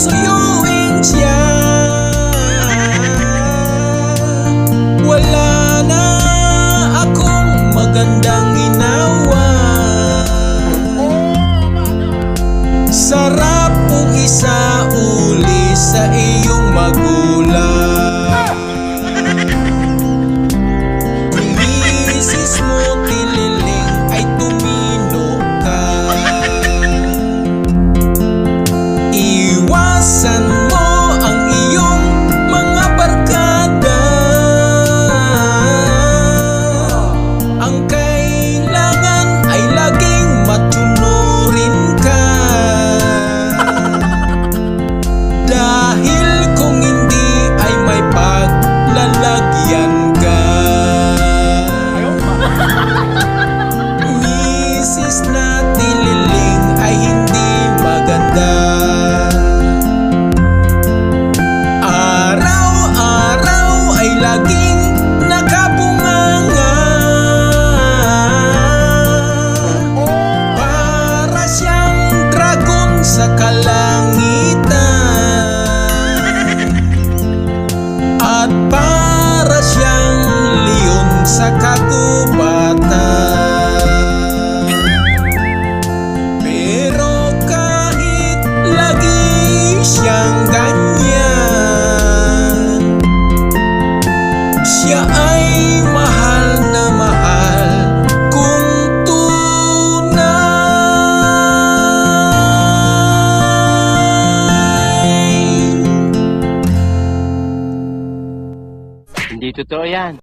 susuyuin siya. Wala na akong magandang ginawa. Sarap mong isauli sa iyong magulang. Kung misis mo tililing ay tumino ka. Iwasan mo ang iyong mga barkada. Ang kailangan ay laging matunurin ka. Dahil kung hindi ay may paglalagyan ka. Misis na tililing ay hindi maganda. Araw-araw ay laging nakabunganga. Para siyang dragon sa kalangitan. At para siyang leon sa kagubatan. Pero kahit lagi siyang ganyan, siya ay mahal na mahal kung tunay. Hindi totoo yan.